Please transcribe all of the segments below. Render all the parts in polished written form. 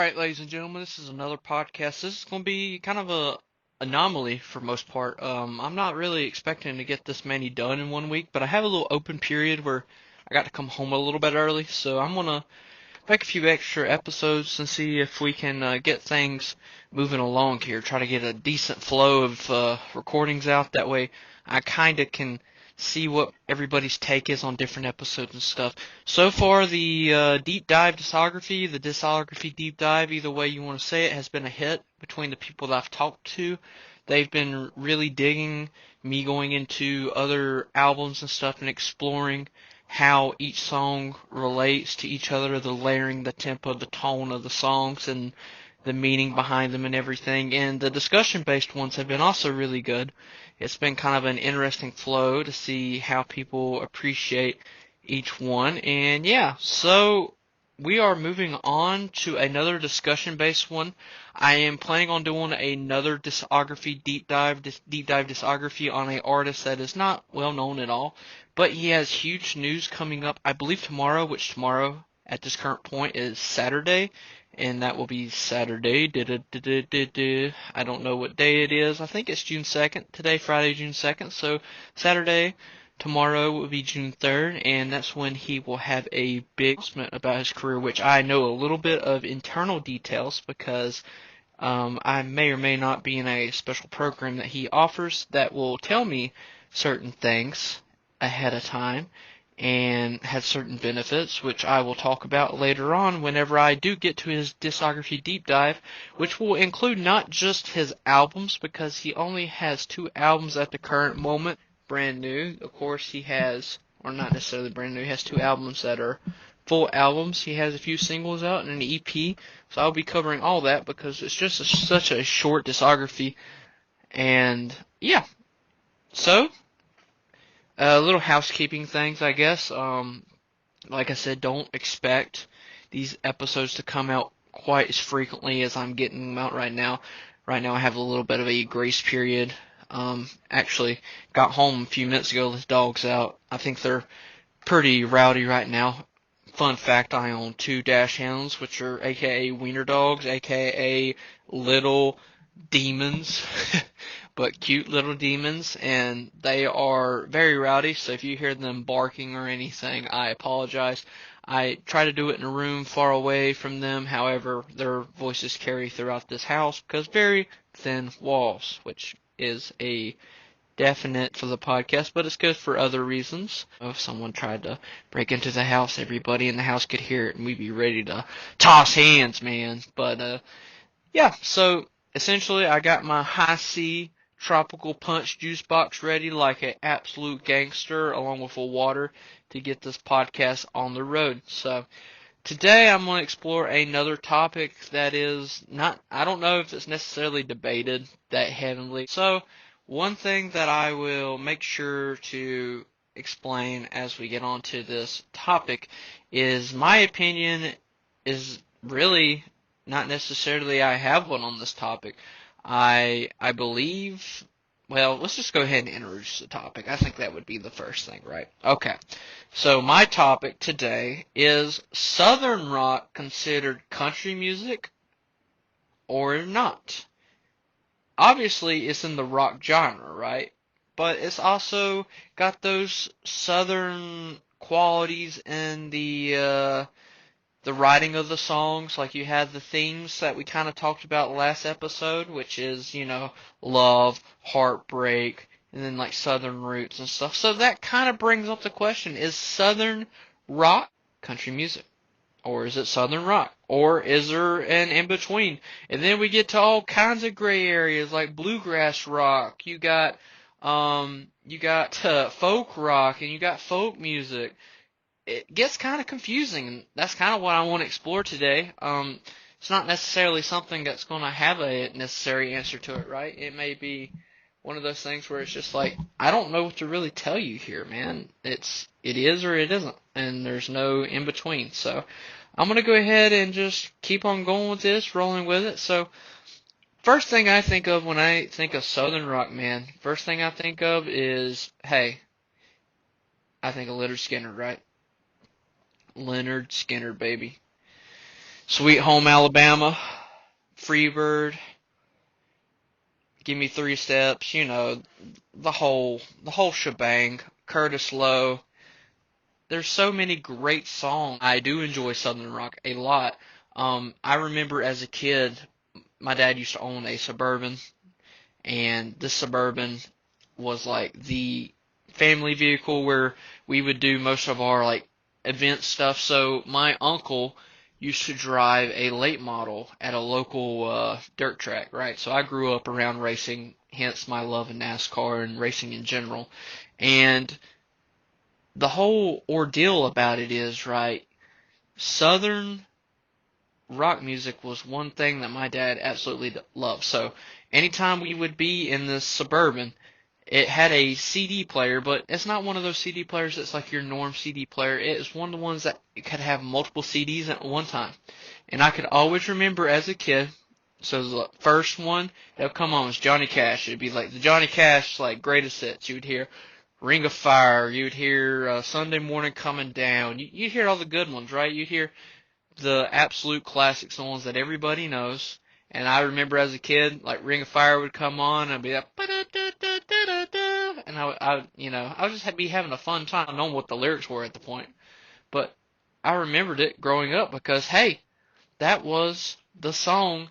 Alright, ladies and gentlemen, this is another podcast. This is going to be kind of a anomaly for most part. I'm not really expecting to get this many done in 1 week, but I have a little open period where I got to come home a little bit early, so I'm going to make a few extra episodes and see if we can get things moving along here. Try to get a decent flow of recordings out. That way I kind of can see what everybody's take is on different episodes and stuff. So far, the deep dive discography, the discography deep dive, either way you want to say it, has been a hit between the people that I've talked to. They've been really digging me going into other albums and stuff and exploring how each song relates to each other, the layering, the tempo, the tone of the songs, and the meaning behind them and everything. And the discussion-based ones have been also really good. It's been kind of an interesting flow to see how people appreciate each one. And yeah, so we are moving on to another discussion-based one. I am planning on doing another discography deep dive discography on an artist that is not well known at all. But he has huge news coming up, I believe tomorrow, which tomorrow at this current point is Saturday, and that will be Saturday. I don't know what day it is. I think it's June 2nd. Today, Friday, June 2nd. So Saturday, tomorrow will be June 3rd, and that's when he will have a big announcement about his career, which I know a little bit of internal details because I may or may not be in a special program that he offers that will tell me certain things ahead of time and has certain benefits, which I will talk about later on whenever I do get to his discography deep dive, which will include not just his albums, because he only has 2 albums at the current moment, brand new. Of course, he has, or not necessarily brand new, he has 2 albums that are full albums. He has a few singles out and an EP, so I'll be covering all that because it's just such a short discography. And yeah, so little housekeeping things, I guess. Like I said, don't expect these episodes to come out quite as frequently as I'm getting them out right now. Right now, I have a little bit of a grace period. Actually, got home a few minutes ago. The dog's out. I think they're pretty rowdy right now. Fun fact, I own 2 Dachshunds, which are aka wiener dogs, aka little demons, but cute little demons, and they are very rowdy, so if you hear them barking or anything, I apologize. I try to do it in a room far away from them, however, their voices carry throughout this house because very thin walls, which is a definite for the podcast, but it's good for other reasons. If someone tried to break into the house, everybody in the house could hear it, and we'd be ready to toss hands, man. But yeah, so essentially, I got my Hi-C tropical punch juice box ready like an absolute gangster, along with a water to get this podcast on the road. So today I'm going to explore another topic that is not, I don't know if it's necessarily debated that heavily. So, one thing that I will make sure to explain as we get on to this topic is my opinion is really not necessarily I have one on this topic. I believe, well, let's just go ahead and introduce the topic. I think that would be the first thing, right? Okay. So my topic today is Southern rock considered country music or not? Obviously, it's in the rock genre, right? But it's also got those Southern qualities in the writing of the songs. Like you have the themes that we kind of talked about last episode, which is, love, heartbreak, and then like Southern roots and stuff. So that kind of brings up the question, is Southern rock country music? Or is it Southern rock? Or is there an in-between? And then we get to all kinds of gray areas like bluegrass rock. You got folk rock and you got folk music. It gets kind of confusing, and that's kind of what I want to explore today. It's not necessarily something that's going to have a necessary answer to it, right? It may be one of those things where it's just like, I don't know what to really tell you here, man. It is or it isn't, and there's no in between. So I'm gonna go ahead and just keep on going with this, rolling with it. So first thing I think of when I think of Southern rock, man, first thing I think of is, hey, I think of Leonard Skinner, right? Leonard Skinner, baby. Sweet Home Alabama, Freebird, Give Me Three Steps, the whole shebang. Curtis Lowe. There's so many great songs. I do enjoy Southern rock a lot. I remember as a kid, my dad used to own a Suburban, and this Suburban was like the family vehicle where we would do most of our like event stuff. So my uncle used to drive a late model at a local dirt track, right? So I grew up around racing, hence my love of NASCAR and racing in general. And the whole ordeal about it is, right, Southern rock music was one thing that my dad absolutely loved. So anytime we would be in this Suburban, it had a CD player, but it's not one of those CD players that's like your norm CD player. It is one of the ones that could have multiple CDs at one time. And I could always remember as a kid, so the first one that would come on was Johnny Cash. It'd be like the Johnny Cash like greatest hits. You would hear Ring of Fire. You would hear Sunday Morning Coming Down. You'd hear all the good ones, right? You'd hear the absolute classics, the ones that everybody knows. And I remember as a kid, like Ring of Fire would come on, and I'd be like, and I would just be having a fun time knowing what the lyrics were at the point. But I remembered it growing up because, hey, that was the song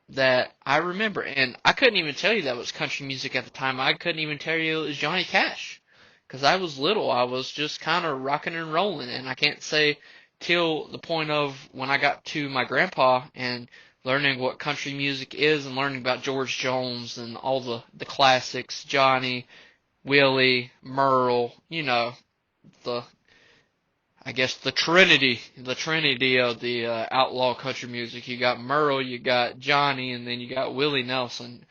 that I remember. And I couldn't even tell you that was country music at the time. I couldn't even tell you it was Johnny Cash. Because I was little. I was just kind of rocking and rolling. And I can't say till the point of when I got to my grandpa and learning what country music is and learning about George Jones and all the classics, Johnny, Willie, Merle, the I guess the trinity of the outlaw country music. You got Merle, you got Johnny, and then you got Willie Nelson.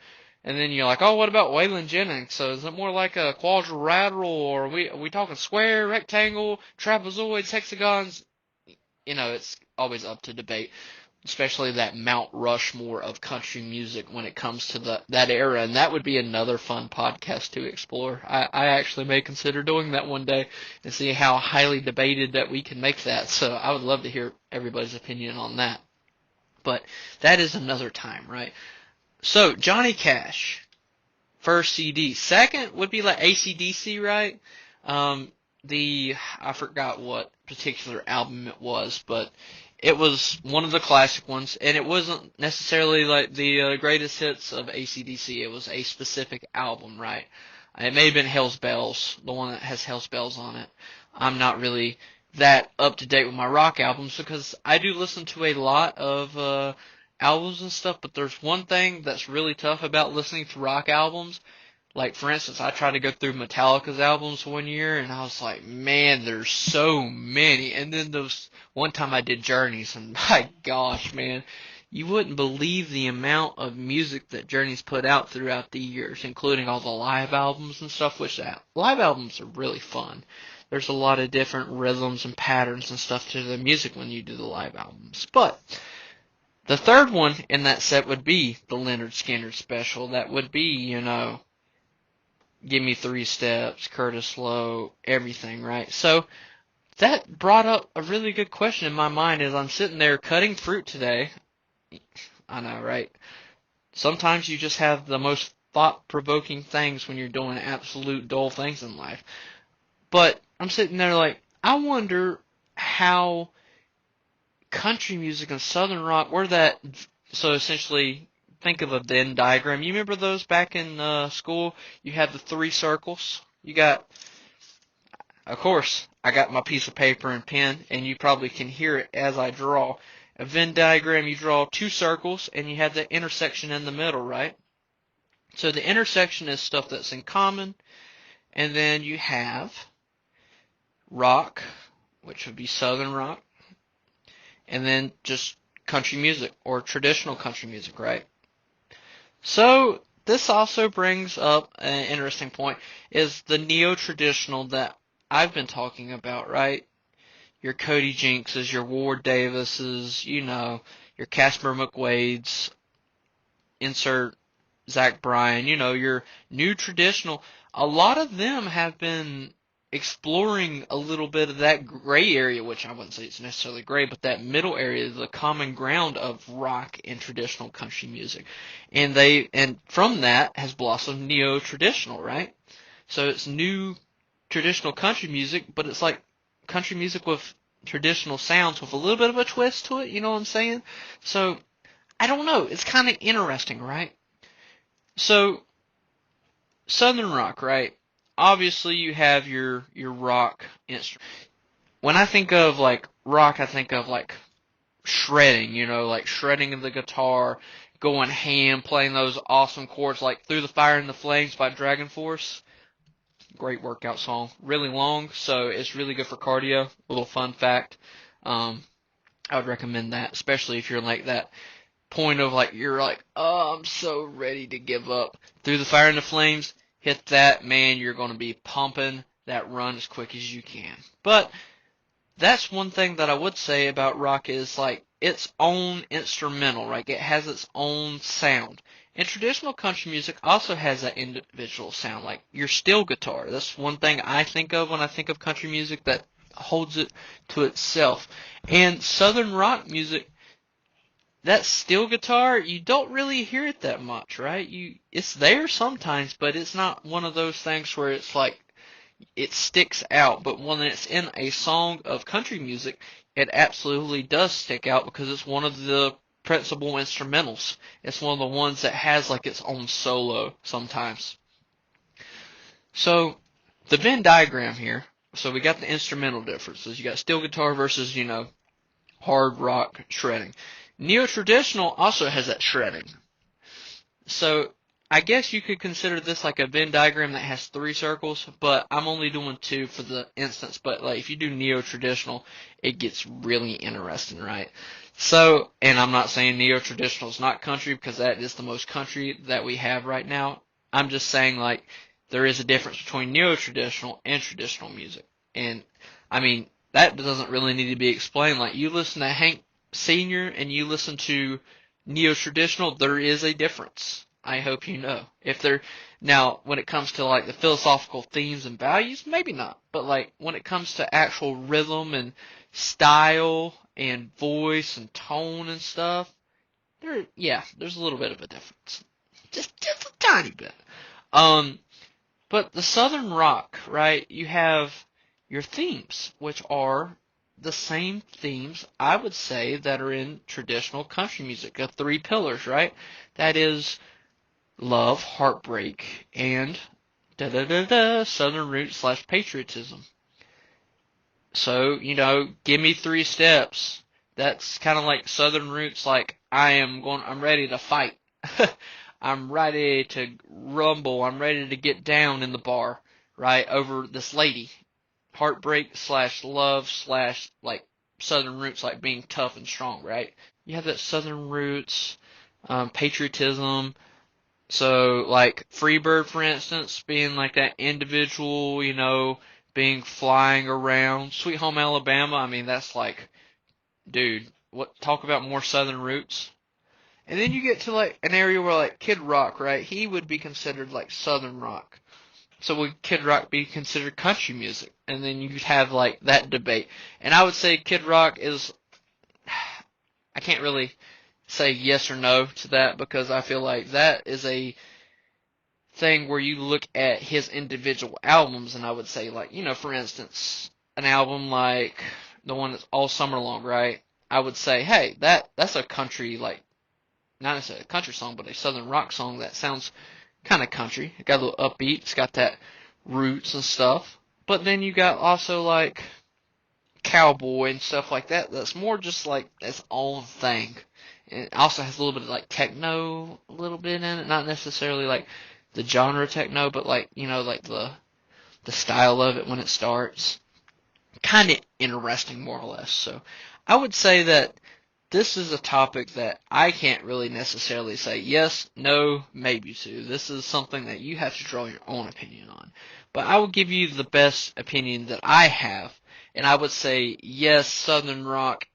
And then you're like, oh, what about Waylon Jennings? So is it more like a quadrilateral, or are we talking square, rectangle, trapezoids, hexagons? It's always up to debate, especially that Mount Rushmore of country music when it comes to that era. And that would be another fun podcast to explore. I actually may consider doing that one day and see how highly debated that we can make that. So I would love to hear everybody's opinion on that. But that is another time, right? So Johnny Cash, first CD. Second would be like AC/DC, right? I forgot what particular album it was, but it was one of the classic ones, and it wasn't necessarily like the greatest hits of AC/DC. It was a specific album, right? It may have been Hell's Bells, the one that has Hell's Bells on it. I'm not really that up to date with my rock albums because I do listen to a lot of albums and stuff, but there's one thing that's really tough about listening to rock albums. Like, for instance, I tried to go through Metallica's albums one year, and I was like, man, there's so many. And then one time I did Journeys, and my gosh, man, you wouldn't believe the amount of music that Journeys put out throughout the years, including all the live albums and stuff, which live albums are really fun. There's a lot of different rhythms and patterns and stuff to the music when you do the live albums. But the third one in that set would be the Lynyrd Skynyrd special. That would be, Give Me Three Steps, Curtis Lowe, everything, right? So that brought up a really good question in my mind as I'm sitting there cutting fruit today. I know, right? Sometimes you just have the most thought-provoking things when you're doing absolute dull things in life. But I'm sitting there like, I wonder how country music and southern rock, so essentially think of a Venn diagram. You remember those back in school? You had the three circles. Of course, I got my piece of paper and pen, and you probably can hear it as I draw. A Venn diagram, you draw two circles, and you have the intersection in the middle, right? So the intersection is stuff that's in common, and then you have rock, which would be southern rock, and then just country music or traditional country music, right? So this also brings up an interesting point, is the neo-traditional that I've been talking about, right? Your Cody Jinkses, your Ward Davises, your Casper McWades, insert Zach Bryan, your new traditional. A lot of them have been exploring a little bit of that gray area, which I wouldn't say it's necessarily gray, but that middle area, the common ground of rock and traditional country music. And from that has blossomed neo-traditional, right? So it's new traditional country music, but it's like country music with traditional sounds with a little bit of a twist to it, you know what I'm saying? So, I don't know, it's kind of interesting, right? So, Southern rock, right? Obviously, you have your rock instrument. When I think of like rock, I think of like shredding, like shredding of the guitar, going ham, playing those awesome chords like Through the Fire and the Flames by Dragon Force. Great workout song. Really long, so it's really good for cardio. A little fun fact. Um, I would recommend that, especially if you're like that point of like you're like, oh, I'm so ready to give up. Through the Fire and the Flames, hit that, man, you're going to be pumping that run as quick as you can. But that's one thing that I would say about rock is like its own instrumental, right? It has its own sound. And traditional country music also has that individual sound, like your steel guitar. That's one thing I think of when I think of country music that holds it to itself. And southern rock music, that steel guitar, you don't really hear it that much, right? It's there sometimes, but it's not one of those things where it's like it sticks out. But when it's in a song of country music, it absolutely does stick out because it's one of the principal instrumentals. It's one of the ones that has like its own solo sometimes. So the Venn diagram here. So we got the instrumental differences. You got steel guitar versus, hard rock shredding. Neo-traditional also has that shredding. So I guess you could consider this like a Venn diagram that has three circles, but I'm only doing two for the instance. But like if you do neo-traditional, it gets really interesting, right? So, and I'm not saying neo-traditional is not country because that is the most country that we have right now. I'm just saying like there is a difference between neo-traditional and traditional music. And I mean, that doesn't really need to be explained. Like you listen to Hank Sr. and you listen to neo-traditional, there is a difference. I hope you know. If there Now, when it comes to like the philosophical themes and values, maybe not. But like when it comes to actual rhythm and style and voice and tone and stuff, there's a little bit of a difference. Just a tiny bit. Um, but the Southern rock, right? You have your themes, which are the same themes I would say that are in traditional country music. The three pillars, right? That is love, heartbreak, and da da da da Southern roots / patriotism. So, give me 3 steps. That's kind of like Southern roots, like I'm ready to fight. I'm ready to rumble. I'm ready to get down in the bar, right, over this lady. Heartbreak / love / like Southern roots, like being tough and strong, right? You have that Southern roots, patriotism. So, like Freebird, for instance, being like that individual, being flying around. Sweet Home Alabama, I mean, that's like, dude, talk about more Southern roots. And then you get to like an area where like Kid Rock, right? He would be considered like Southern rock. So would Kid Rock be considered country music? And then you'd have like that debate. And I would say Kid Rock is, I can't really say yes or no to that because I feel like that is a thing where you look at his individual albums and I would say like, for instance, an album like the one that's All Summer Long, right? I would say, hey, that's a country, like, not necessarily a country song, but a southern rock song that sounds kind of country. It got a little upbeat. It's got that roots and stuff. But then you got also like cowboy and stuff like that. That's more just like its own thing. And it also has a little bit of like techno, a little bit in it. Not necessarily like the genre techno, but like like the style of it when it starts. Kind of interesting, more or less. So I would say that this is a topic that I can't really necessarily say yes, no, maybe to. This is something that you have to draw your own opinion on. But I will give you the best opinion that I have, and I would say yes, Southern rock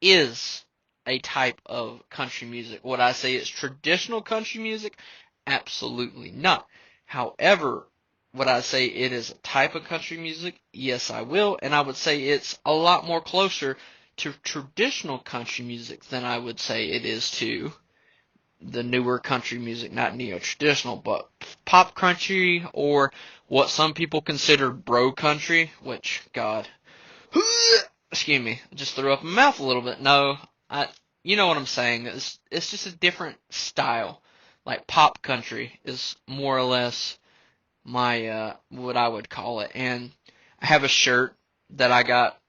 is a type of country music. Would I say it's traditional country music? Absolutely not. However, would I say it is a type of country music? Yes, I will. And I would say it's a lot more closer to traditional country music than I would say it is to the newer country music, not neo-traditional, but pop country, or what some people consider bro country, which, God, excuse me, I just threw up my mouth a little bit. No, you know what I'm saying. It's just a different style. Like pop country is more or less my what I would call it. And I have a shirt that I got,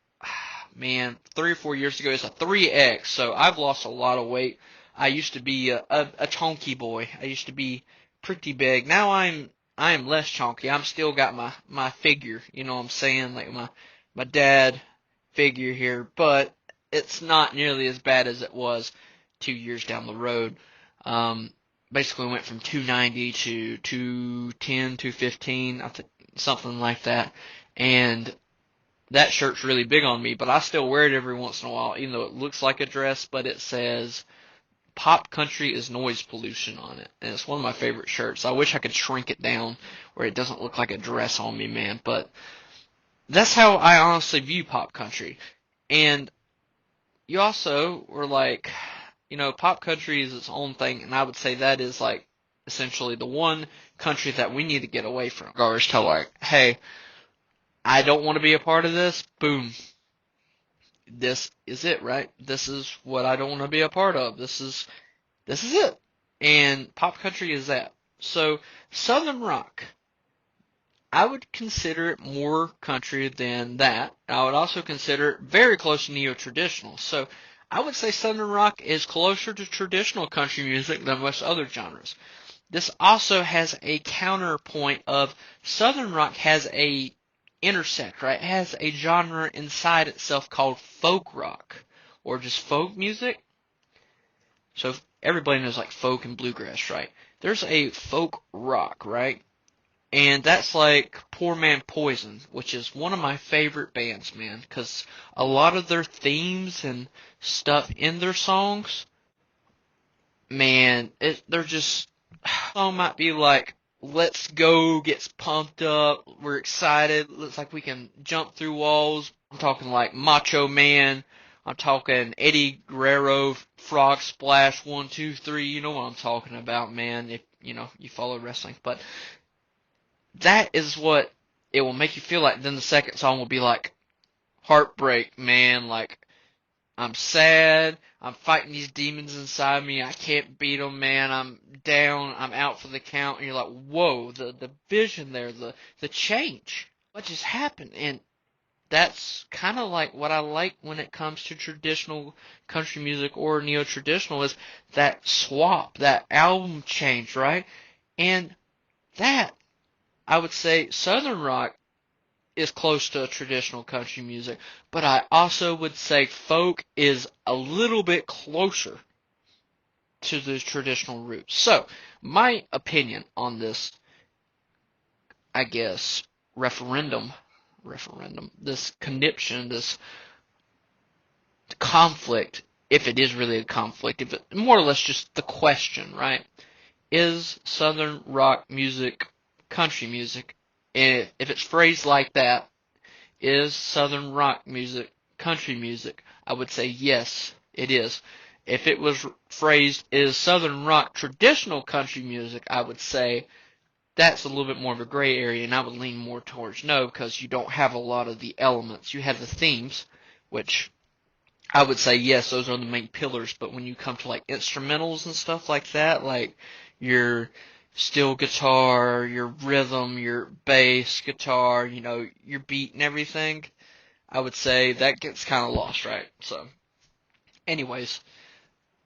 man, 3 or 4 years ago. It's a 3X, so I've lost a lot of weight. I used to be a chunky boy. I used to be pretty big. Now I am less chunky. I'm still got my figure. You know what I'm saying? Like my dad figure here, but it's not nearly as bad as it was 2 years down the road. Um, Basically went from 290 to 210, 215, I think, something like that. And that shirt's really big on me, but I still wear it every once in a while, even though it looks like a dress, but it says pop country is noise pollution on it. And it's one of my favorite shirts. I wish I could shrink it down where it doesn't look like a dress on me, man. But that's how I honestly view pop country. And you also were like, pop country is its own thing, and I would say that is like essentially the one country that we need to get away from. Regards to like, hey, I don't want to be a part of this. Boom. This is it, right? This is what I don't want to be a part of. This is it. And pop country is that. So Southern rock, I would consider it more country than that. I would also consider it very close to neo-traditional. So I would say Southern rock is closer to traditional country music than most other genres. This also has a counterpoint of Southern rock has a intersect, right? It has a genre inside itself called folk rock or just folk music. So everybody knows like folk and bluegrass, right? There's a folk rock, right? And that's like Poor Man Poison, which is one of my favorite bands, man, because a lot of their themes and stuff in their songs, man, they're just, song might be like, let's go, gets pumped up, we're excited, looks like we can jump through walls. I'm talking like Macho Man, I'm talking Eddie Guerrero, Frog Splash, 1, 2, 3, you know what I'm talking about, man, if, you follow wrestling, but that is what it will make you feel like. Then the second song will be like heartbreak, man. Like, I'm sad. I'm fighting these demons inside me. I can't beat them, man. I'm down. I'm out for the count. And you're like, whoa, the vision there, the change. What just happened? And that's kind of like what I like when it comes to traditional country music or neo-traditional is that swap, that album change, right? And that I would say Southern rock is close to traditional country music, but I also would say folk is a little bit closer to the traditional roots. So, my opinion on this, I guess, this conniption, this conflict, if it is really a conflict, if it more or less just the question, right? Is Southern rock music country music? If it's phrased like that, is Southern rock music country music? I would say yes, it is. If it was phrased, is Southern rock traditional country music? I would say that's a little bit more of a gray area, and I would lean more towards no, because you don't have a lot of the elements. You have the themes, which I would say yes, those are the main pillars, but when you come to like instrumentals and stuff like that, like your steel guitar, your rhythm, your bass guitar, your beat and everything, I would say that gets kind of lost, right? So, anyways,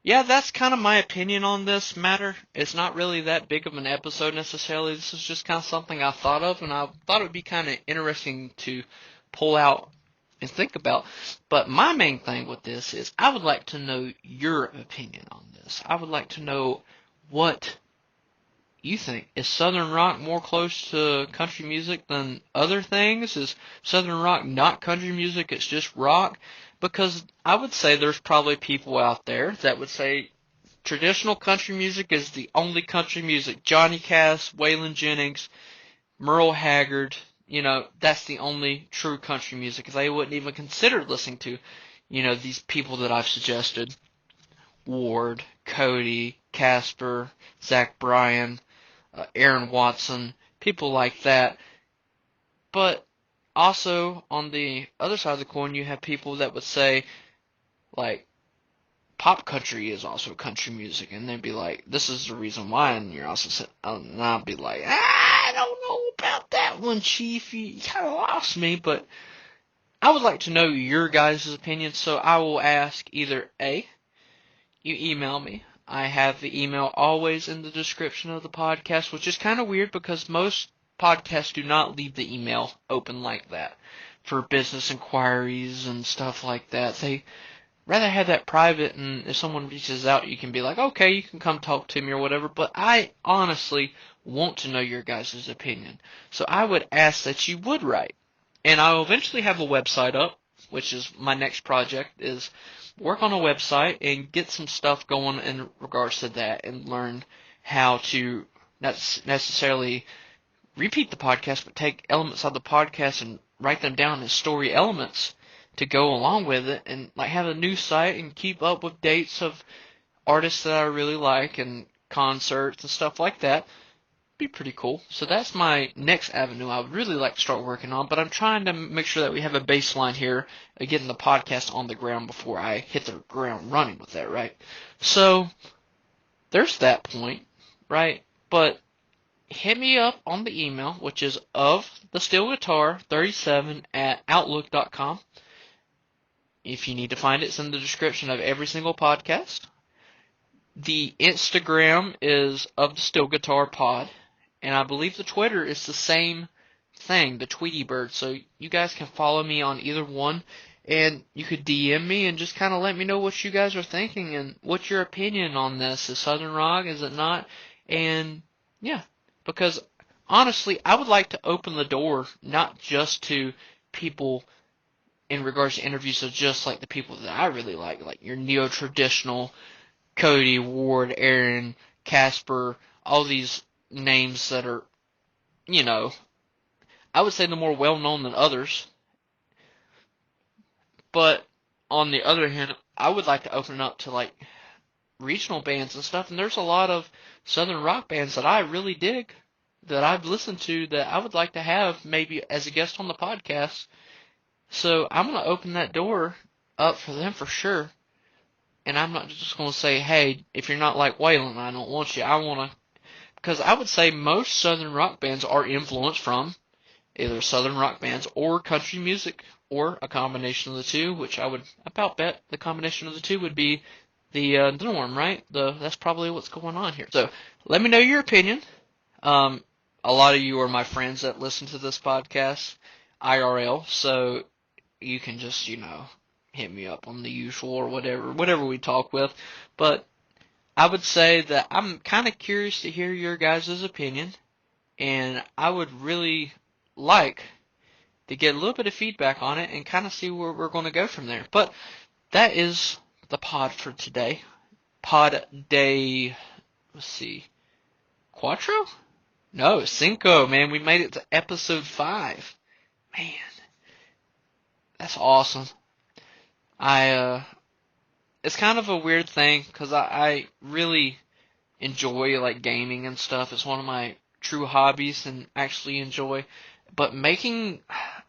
yeah, that's kind of my opinion on this matter. It's not really that big of an episode necessarily. This is just kind of something I thought of, and I thought it would be kind of interesting to pull out and think about. But my main thing with this is I would like to know your opinion on this. I would like to know what you think. Is Southern rock more close to country music than other things? Is Southern rock not country music, it's just rock? Because I would say there's probably people out there that would say traditional country music is the only country music. Johnny Cash, Waylon Jennings, Merle Haggard, that's the only true country music they wouldn't even consider listening to, these people that I've suggested. Ward, Cody, Casper, Zach Bryan, Aaron Watson, people like that. But also, on the other side of the coin, you have people that would say, like, pop country is also country music, and they'd be like, this is the reason why, and you're also, and I'll be like, I don't know about that one, Chief, you kind of lost me, but I would like to know your guys' opinion, so I will ask either A, you email me. I have the email always in the description of the podcast, which is kind of weird because most podcasts do not leave the email open like that for business inquiries and stuff like that. They rather have that private, and if someone reaches out, you can be like, okay, you can come talk to me or whatever, but I honestly want to know your guys' opinion. So I would ask that you would write. And I'll eventually have a website up, which is my next project, is work on a website and get some stuff going in regards to that and learn how to not necessarily repeat the podcast, but take elements of the podcast and write them down as story elements to go along with it, and like have a news site and keep up with dates of artists that I really like and concerts and stuff like that. Be pretty cool. So that's my next avenue I would really like to start working on, but I'm trying to make sure that we have a baseline here of getting the podcast on the ground before I hit the ground running with that, right? So there's that point, right? But hit me up on the email, which is of the steel guitar 37 at outlook.com. If you need to find it, it's in the description of every single podcast. The Instagram is of the steel guitar pod, and I believe the Twitter is the same thing, the Tweety Bird. So you guys can follow me on either one, and you could DM me and just kind of let me know what you guys are thinking and what's your opinion on this. Is Southern rock? Is it not? And yeah, because honestly, I would like to open the door not just to people in regards to interviews of just like the people that I really like your neo-traditional Cody, Ward, Aaron, Casper, all these names that are, I would say the more well-known than others. But on the other hand, I would like to open it up to like regional bands and stuff, and there's a lot of southern rock bands that I really dig that I've listened to that I would like to have maybe as a guest on the podcast. So I'm going to open that door up for them for sure. And I'm not just going to say, hey, if you're not like Waylon, I don't want you. I want to, because I would say most southern rock bands are influenced from either southern rock bands or country music or a combination of the two, which I would about bet the combination of the two would be the norm, right? That's probably what's going on here. So let me know your opinion. A lot of you are my friends that listen to this podcast IRL, so you can just, hit me up on the usual or whatever we talk with. But I would say that I'm kind of curious to hear your guys' opinion, and I would really like to get a little bit of feedback on it and kind of see where we're going to go from there. But that is the pod for today. Pod day, let's see, Cuatro? No, Cinco, man. We made it to episode 5. Man, that's awesome. It's kind of a weird thing because I really enjoy like gaming and stuff. It's one of my true hobbies and actually enjoy. But making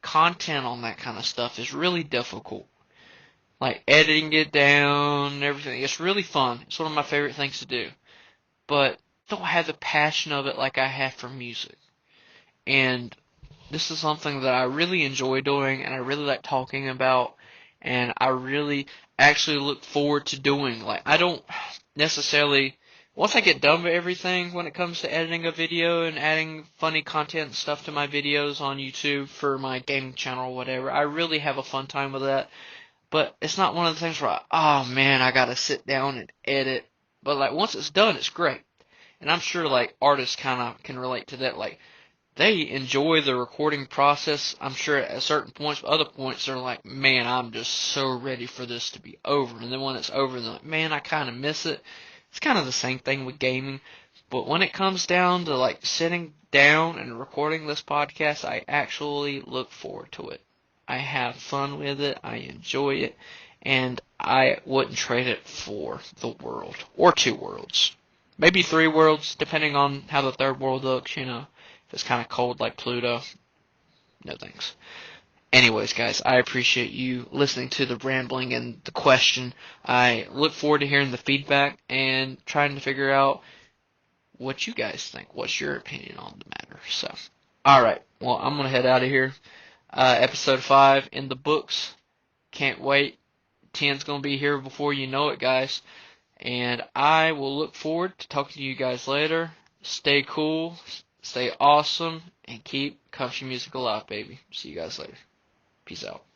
content on that kind of stuff is really difficult. Like editing it down and everything. It's really fun. It's one of my favorite things to do. But I don't have the passion of it like I have for music. And this is something that I really enjoy doing and I really like talking about. And I really actually look forward to doing. Like, I don't necessarily, once I get done with everything when it comes to editing a video and adding funny content and stuff to my videos on YouTube for my gaming channel or whatever, I really have a fun time with that. But it's not one of the things where, oh man, I gotta sit down and edit. But like, once it's done, it's great. And I'm sure like artists kind of can relate to that. Like, they enjoy the recording process, I'm sure at certain points, but other points they're like, man, I'm just so ready for this to be over. And then when it's over, they're like, man, I kind of miss it. It's kind of the same thing with gaming. But when it comes down to like sitting down and recording this podcast, I actually look forward to it. I have fun with it. I enjoy it. And I wouldn't trade it for the world. Or two worlds. Maybe three worlds, depending on how the third world looks, you know. If it's kind of cold like Pluto, no thanks. Anyways, guys, I appreciate you listening to the rambling and the question. I look forward to hearing the feedback and trying to figure out what you guys think. What's your opinion on the matter? So, alright, well, I'm going to head out of here. Episode 5 in the books. Can't wait. 10's going to be here before you know it, guys. And I will look forward to talking to you guys later. Stay cool, stay awesome, and keep country music alive, baby. See you guys later. Peace out.